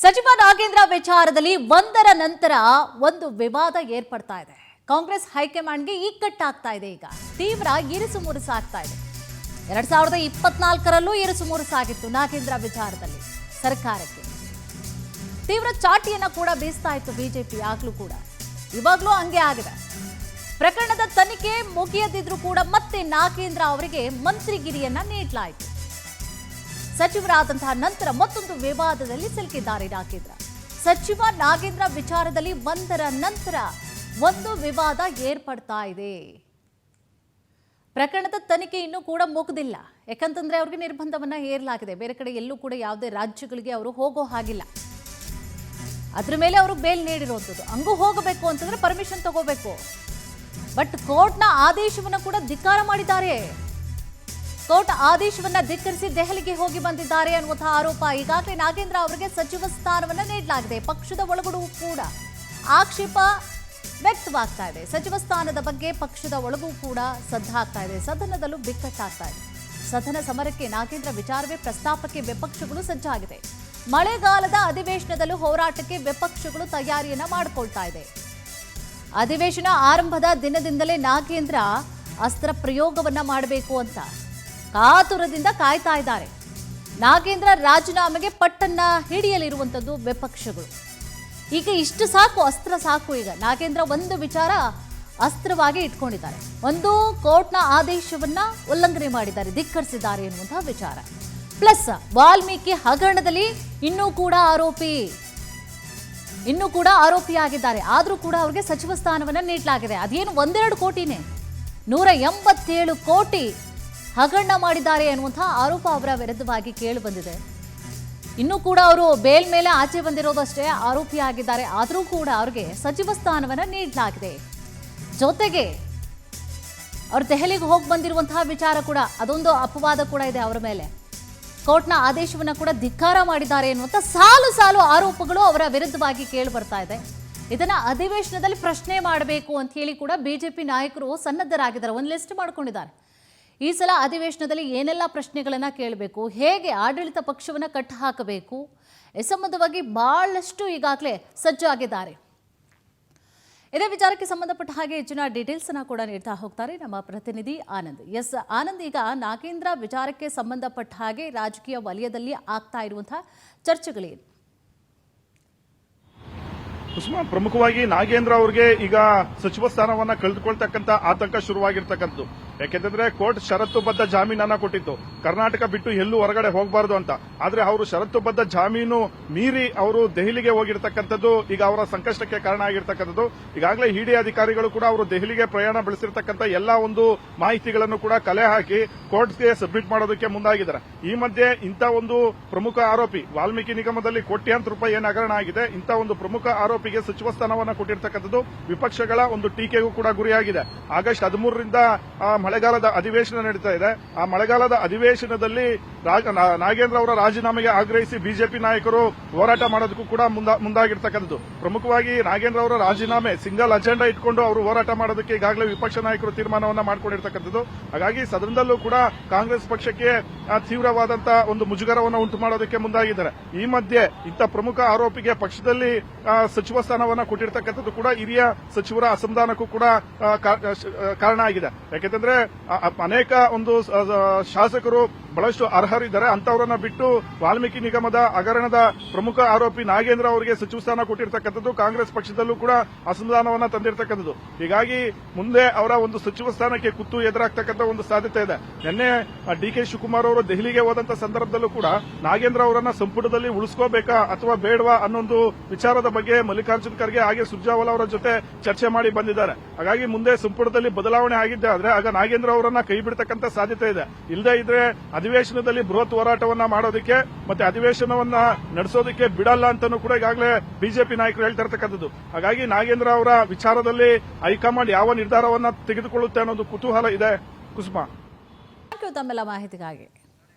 ಸಚಿವ ನಾಗೇಂದ್ರ ವಿಚಾರದಲ್ಲಿ ಒಂದರ ನಂತರ ಒಂದು ವಿವಾದ ಏರ್ಪಡ್ತಾ ಇದೆ. ಕಾಂಗ್ರೆಸ್ ಹೈಕಮಾಂಡ್ಗೆ ಇಕ್ಕಟ್ಟಾಗ್ತಾ ಇದೆ. ಈಗ ತೀವ್ರ ಇರಿಸು ಮುರುಸಾಗ್ತಾ ಇದೆ. 2024ರಲ್ಲೂ ಇರಿಸು ಮುರುಸಾಗಿತ್ತು ನಾಗೇಂದ್ರ ವಿಚಾರದಲ್ಲಿ. ಸರ್ಕಾರಕ್ಕೆ ತೀವ್ರ ಚಾಟಿಯನ್ನ ಕೂಡ ಬೀಸ್ತಾ ಇತ್ತು ಬಿಜೆಪಿ. ಆಗ್ಲೂ ಕೂಡ ಇವಾಗ್ಲೂ ಹಂಗೆ ಆಗಿದೆ. ಪ್ರಕರಣದ ತನಿಖೆ ಮುಗಿಯದಿದ್ರೂ ಕೂಡ ಮತ್ತೆ ನಾಗೇಂದ್ರ ಅವರಿಗೆ ಮಂತ್ರಿಗಿರಿಯನ್ನ ನೀಡಲಾಯಿತು. ಸಚಿವರಾದಂತಹ ನಂತರ ಮತ್ತೊಂದು ವಿವಾದದಲ್ಲಿ ಸಿಲುಕಿದ್ದಾರೆ ನಾಗೇಂದ್ರ. ಸಚಿವ ನಾಗೇಂದ್ರ ವಿಚಾರದಲ್ಲಿ ಒಂದರ ನಂತರ ಒಂದು ವಿವಾದ ಏರ್ಪಡ್ತಾ ಇದೆ. ಪ್ರಕರಣದ ತನಿಖೆ ಇನ್ನೂ ಕೂಡ ಮುಗಿದಿಲ್ಲ. ಯಾಕಂತಂದ್ರೆ ಅವ್ರಿಗೆ ನಿರ್ಬಂಧವನ್ನ ಹೇರಲಾಗಿದೆ. ಬೇರೆ ಕಡೆ ಎಲ್ಲೂ ಕೂಡ ಯಾವುದೇ ರಾಜ್ಯಗಳಿಗೆ ಅವರು ಹೋಗೋ ಹಾಗಿಲ್ಲ. ಅದ್ರ ಮೇಲೆ ಅವರು ಬೇಲ್ ನೀಡಿರುವಂಥದ್ದು. ಹಂಗೂ ಹೋಗಬೇಕು ಅಂತಂದ್ರೆ ಪರ್ಮಿಷನ್ ತಗೋಬೇಕು. ಬಟ್ ಕೋರ್ಟ್ನ ಆದೇಶವನ್ನು ಕೂಡ ಧಿಕ್ಕಾರ ಮಾಡಿದ್ದಾರೆ. ಕೋರ್ಟ್ ಆದೇಶವನ್ನ ಧಿಕ್ಕರಿಸಿ ದೆಹಲಿಗೆ ಹೋಗಿ ಬಂದಿದ್ದಾರೆ ಅನ್ನುವಂತಹ ಆರೋಪ. ಈಗಾಗಲೇ ನಾಗೇಂದ್ರ ಅವರಿಗೆ ಸಚಿವ ಸ್ಥಾನವನ್ನ ನೀಡಲಾಗಿದೆ. ಪಕ್ಷದ ಒಳಗಡೆ ಕೂಡ ಆಕ್ಷೇಪ ವ್ಯಕ್ತವಾಗ್ತಾ ಇದೆ. ಸಚಿವ ಸ್ಥಾನದ ಬಗ್ಗೆ ಪಕ್ಷದ ಒಳಗೂ ಕೂಡ ಸದ್ದಾಗ್ತಾ ಇದೆ. ಸದನದಲ್ಲೂ ಬಿಕ್ಕಟ್ಟಾಗ್ತಾ ಇದೆ. ಸದನ ಸಮರಕ್ಕೆ ನಾಗೇಂದ್ರ ವಿಚಾರವೇ ಪ್ರಸ್ತಾಪಕ್ಕೆ ವಿಪಕ್ಷಗಳು ಸಜ್ಜಾಗಿದೆ. ಮಳೆಗಾಲದ ಅಧಿವೇಶನದಲ್ಲೂ ಹೋರಾಟಕ್ಕೆ ವಿಪಕ್ಷಗಳು ತಯಾರಿಯನ್ನ ಮಾಡಿಕೊಳ್ತಾ ಇದೆ. ಅಧಿವೇಶನ ಆರಂಭದ ದಿನದಿಂದಲೇ ನಾಗೇಂದ್ರ ಅಸ್ತ್ರ ಪ್ರಯೋಗವನ್ನ ಮಾಡಬೇಕು ಅಂತ ಕಾತುರದಿಂದ ಕಾಯ್ತಾ ಇದ್ದಾರೆ. ನಾಗೇಂದ್ರ ರಾಜೀನಾಮೆಗೆ ಪಟ್ಟನ್ನ ಹಿಡಿಯಲಿರುವಂಥದ್ದು ವಿಪಕ್ಷಗಳು. ಈಗ ಇಷ್ಟು ಸಾಕು, ಅಸ್ತ್ರ ಸಾಕು. ಈಗ ನಾಗೇಂದ್ರ ಒಂದು ವಿಚಾರ ಅಸ್ತ್ರವಾಗಿ ಇಟ್ಕೊಂಡಿದ್ದಾರೆ. ಒಂದು ಕೋರ್ಟ್ನ ಆದೇಶವನ್ನ ಉಲ್ಲಂಘನೆ ಮಾಡಿದ್ದಾರೆ, ಧಿಕ್ಕರಿಸಿದ್ದಾರೆ ಎನ್ನುವಂತಹ ವಿಚಾರ. ಪ್ಲಸ್ ವಾಲ್ಮೀಕಿ ಹಗರಣದಲ್ಲಿ ಇನ್ನೂ ಕೂಡ ಆರೋಪಿಯಾಗಿದ್ದಾರೆ. ಆದರೂ ಕೂಡ ಅವರಿಗೆ ಸಚಿವ ಸ್ಥಾನವನ್ನ ನೀಡಲಾಗಿದೆ. ಅದೇನು ಒಂದೆರಡು ಕೋಟಿನೇ, 187 ಕೋಟಿ ಹಗರಣ ಮಾಡಿದ್ದಾರೆ ಅನ್ನುವಂತಹ ಆರೋಪ ಅವರ ವಿರುದ್ಧವಾಗಿ ಕೇಳಿ ಬಂದಿದೆ. ಇನ್ನೂ ಕೂಡ ಅವರು ಬೇಲ್ ಮೇಲೆ ಆಚೆ ಬಂದಿರೋದಷ್ಟೇ ಆರೋಪಿಯಾಗಿದ್ದಾರೆ. ಆದರೂ ಕೂಡ ಅವರಿಗೆ ಸಚಿವ ಸ್ಥಾನವನ್ನ ನೀಡಲಾಗಿದೆ. ಜೊತೆಗೆ ಅವರು ದೆಹಲಿಗೆ ಹೋಗಿ ಬಂದಿರುವಂತಹ ವಿಚಾರ ಕೂಡ, ಅದೊಂದು ಅಪವಾದ ಕೂಡ ಇದೆ ಅವರ ಮೇಲೆ. ಕೋರ್ಟ್ನ ಆದೇಶವನ್ನ ಕೂಡ ಧಿಕ್ಕಾರ ಮಾಡಿದ್ದಾರೆ ಎನ್ನುವಂತ ಸಾಲು ಸಾಲು ಆರೋಪಗಳು ಅವರ ವಿರುದ್ಧವಾಗಿ ಕೇಳಿ ಬರ್ತಾ ಇದೆ. ಇದನ್ನ ಅಧಿವೇಶನದಲ್ಲಿ ಪ್ರಶ್ನೆ ಮಾಡಬೇಕು ಅಂತ ಹೇಳಿ ಕೂಡ ಬಿಜೆಪಿ ನಾಯಕರು ಸನ್ನದ್ಧರಾಗಿದ್ದಾರೆ. ಒಂದು ಲಿಸ್ಟ್ ಮಾಡ್ಕೊಂಡಿದ್ದಾರೆ. ಈ ಸಲ ಅಧಿವೇಶನದಲ್ಲಿ ಏನೆಲ್ಲ ಪ್ರಶ್ನೆಗಳನ್ನ ಕೇಳಬೇಕು, ಹೇಗೆ ಆಡಳಿತ ಪಕ್ಷವನ್ನ ಕಟ್ಟ ಹಾಕಬೇಕು, ಈ ಸಂಬಂಧವಾಗಿ ಬಹಳಷ್ಟು ಈಗಾಗಲೇ ಸಜ್ಜಾಗಿದ್ದಾರೆ. ಇದೇ ವಿಚಾರಕ್ಕೆ ಸಂಬಂಧಪಟ್ಟ ಹಾಗೆ ಹೆಚ್ಚಿನ ಡೀಟೇಲ್ಸ್ ಅನ್ನ ಕೂಡ ನೀಡ್ತಾ ಹೋಗ್ತಾರೆ ನಮ್ಮ ಪ್ರತಿನಿಧಿ ಆನಂದ್. ಎಸ್ ಆನಂದ್, ಈಗ ನಾಗೇಂದ್ರ ವಿಚಾರಕ್ಕೆ ಸಂಬಂಧಪಟ್ಟ ಹಾಗೆ ರಾಜಕೀಯ ವಲಯದಲ್ಲಿ ಆಗ್ತಾ ಇರುವಂತಹ ಚರ್ಚೆಗಳೇನು? ಕುಸುಮ, ಪ್ರಮುಖವಾಗಿ ನಾಗೇಂದ್ರ ಅವರಿಗೆ ಈಗ ಸಚಿವ ಸ್ಥಾನವನ್ನ ಕಳೆದುಕೊಳ್ತಕ್ಕಂಥ ಆತಂಕ ಶುರುವಾಗಿರ್ತಕ್ಕಂಥದ್ದು. ಯಾಕೆಂದ್ರೆ ಕೋರ್ಟ್ ಷರತ್ತುಬದ್ಧ ಜಾಮೀನನ್ನ ಕೊಟ್ಟಿತ್ತು, ಕರ್ನಾಟಕ ಬಿಟ್ಟು ಎಲ್ಲೂ ಹೊರಗಡೆ ಹೋಗಬಾರದು ಅಂತ. ಆದ್ರೆ ಅವರು ಷರತ್ತುಬದ್ಧ ಜಾಮೀನು ಮೀರಿ ಅವರು ದೆಹಲಿಗೆ ಹೋಗಿರ್ತಕ್ಕಂಥದ್ದು ಈಗ ಅವರ ಸಂಕಷ್ಟಕ್ಕೆ ಕಾರಣ ಆಗಿರ್ತಕ್ಕಂಥದ್ದು. ಈಗಾಗಲೇ ಇಡಿ ಅಧಿಕಾರಿಗಳು ಕೂಡ ಅವರು ದೆಹಲಿಗೆ ಪ್ರಯಾಣ ಬೆಳೆಸಿರ್ತಕ್ಕಂಥ ಎಲ್ಲಾ ಒಂದು ಮಾಹಿತಿಗಳನ್ನು ಕೂಡ ಕಲೆ ಹಾಕಿ ಕೋರ್ಟ್ಗೆ ಸಬ್ಮಿಟ್ ಮಾಡೋದಕ್ಕೆ ಮುಂದಾಗಿದ್ದಾರೆ. ಈ ಮಧ್ಯೆ ಇಂಥ ಒಂದು ಪ್ರಮುಖ ಆರೋಪಿ, ವಾಲ್ಮೀಕಿ ನಿಗಮದಲ್ಲಿ ಕೋಟ್ಯಾಂತರ ರೂಪಾಯಿ ಏನು ಹಗರಣ ಆಗಿದೆ, ಇಂಥ ಒಂದು ಪ್ರಮುಖ ಆರೋಪಿಗೆ ಸಚಿವ ಸ್ಥಾನವನ್ನ ಕೊಟ್ಟಿರ್ತಕ್ಕಂಥದ್ದು ವಿಪಕ್ಷಗಳ ಒಂದು ಟೀಕೆಗೂ ಕೂಡ ಗುರಿಯಾಗಿದೆ. ಆಗಸ್ಟ್ 13ರಿಂದ ಮಳೆಗಾಲದ ಅಧಿವೇಶನ ನಡೀತಾ ಇದೆ. ಆ ಮಳೆಗಾಲದ ಅಧಿವೇಶನದಲ್ಲಿ ನಾಗೇಂದ್ರ ಅವರ ರಾಜೀನಾಮೆಗೆ ಆಗ್ರಹಿಸಿ ಬಿಜೆಪಿ ನಾಯಕರು ಹೋರಾಟ ಮಾಡೋದಕ್ಕೂ ಕೂಡ ಮುಂದಾಗಿರ್ತಕ್ಕಂಥದ್ದು. ಪ್ರಮುಖವಾಗಿ ನಾಗೇಂದ್ರ ಅವರ ರಾಜೀನಾಮೆ ಸಿಂಗಲ್ ಅಜೆಂಡಾ ಇಟ್ಕೊಂಡು ಅವರು ಹೋರಾಟ ಮಾಡೋದಕ್ಕೆ ಈಗಾಗಲೇ ವಿಪಕ್ಷ ನಾಯಕರು ತೀರ್ಮಾನವನ್ನ ಮಾಡಿಕೊಂಡಿರ್ತಕ್ಕಂಥದ್ದು. ಹಾಗಾಗಿ ಸದನದಲ್ಲೂ ಕೂಡ ಕಾಂಗ್ರೆಸ್ ಪಕ್ಷಕ್ಕೆ ತೀವ್ರವಾದಂತಹ ಒಂದು ಮುಜುಗರವನ್ನು ಉಂಟು ಮಾಡೋದಕ್ಕೆ ಮುಂದಾಗಿದ್ದಾರೆ. ಈ ಮಧ್ಯೆ ಇಂಥ ಪ್ರಮುಖ ಆರೋಪಿಗೆ ಪಕ್ಷದಲ್ಲಿ ಸಚಿವ ಸ್ಥಾನವನ್ನ ಕೊಟ್ಟಿರ್ತಕ್ಕಂಥದ್ದು ಕೂಡ ಹಿರಿಯ ಸಚಿವರ ಅಸಮಾಧಾನಕ್ಕೂ ಕೂಡ ಕಾರಣ ಆಗಿದೆ. ಯಾಕೆಂದ್ರೆ ಅನೇಕ ಒಂದು ಶಾಸಕರು ಬಹಳಷ್ಟು ಅರ್ಹರಿದ್ದಾರೆ. ಅಂತವರನ್ನ ಬಿಟ್ಟು ವಾಲ್ಮೀಕಿ ನಿಗಮದ ಹಗರಣದ ಪ್ರಮುಖ ಆರೋಪಿ ನಾಗೇಂದ್ರ ಅವರಿಗೆ ಸಚಿವ ಸ್ಥಾನ ಕೊಟ್ಟಿರ್ತಕ್ಕಂಥದ್ದು ಕಾಂಗ್ರೆಸ್ ಪಕ್ಷದಲ್ಲೂ ಕೂಡ ಅಸಮಾಧಾನವನ್ನ ತಂದಿರತಕ್ಕಂಥದ್ದು. ಹೀಗಾಗಿ ಮುಂದೆ ಅವರ ಒಂದು ಸಚಿವ ಸ್ಥಾನಕ್ಕೆ ಕುತ್ತು ಎದುರಾಗ್ತಕ್ಕಂಥ ಒಂದು ಸಾಧ್ಯತೆ ಇದೆ. ನಿನ್ನೆ ಡಿಕೆ ಶಿವಕುಮಾರ್ ಅವರು ದೆಹಲಿಗೆ ಹೋದಂತ ಸಂದರ್ಭದಲ್ಲೂ ಕೂಡ ನಾಗೇಂದ್ರ ಅವರನ್ನ ಸಂಪುಟದಲ್ಲಿ ಉಳಿಸ್ಕೋಬೇಕಾ ಅಥವಾ ಬೇಡವಾ ಅನ್ನೊಂದು ವಿಚಾರದ ಬಗ್ಗೆ ಮಲ್ಲಿಕಾರ್ಜುನ್ ಖರ್ಗೆ ಹಾಗೆ ಸುರ್ಜೇವಾಲಾ ಅವರ ಜೊತೆ ಚರ್ಚೆ ಮಾಡಿ ಬಂದಿದ್ದಾರೆ. ಹಾಗಾಗಿ ಮುಂದೆ ಸಂಪುಟದಲ್ಲಿ ಬದಲಾವಣೆ ಆಗಿದ್ದೆ ಆದ್ರೆ ಆಗ ನಾಗೇಂದ್ರ ಅವರನ್ನ ಕೈ ಬಿಡ್ತಕ್ಕಂಥ ಸಾಧ್ಯತೆ ಇದೆ. ಇಲ್ಲದೇ ಇದ್ರೆ ಅಧಿವೇಶನದಲ್ಲಿ ಬೃಹತ್ ಹೋರಾಟವನ್ನ ಮಾಡೋದಕ್ಕೆ ಮತ್ತೆ ಅಧಿವೇಶನವನ್ನ ನಡೆಸೋದಕ್ಕೆ ಬಿಡಲ್ಲ ಅಂತಾನೂ ಕೂಡ ಈಗಾಗಲೇ ಬಿಜೆಪಿ ನಾಯಕರು ಹೇಳ್ತಾ ಇರ್ತಕ್ಕಂಥದ್ದು. ಹಾಗಾಗಿ ನಾಗೇಂದ್ರ ಅವರ ವಿಚಾರದಲ್ಲಿ ಹೈಕಮಾಂಡ್ ಯಾವ ನಿರ್ಧಾರವನ್ನ ತೆಗೆದುಕೊಳ್ಳುತ್ತೆ ಅನ್ನೋದು ಕುತೂಹಲ ಇದೆ. ಕುಸುಮಾ, ತಮ್ಮೆಲ್ಲ ಮಾಹಿತಿಗಾಗಿ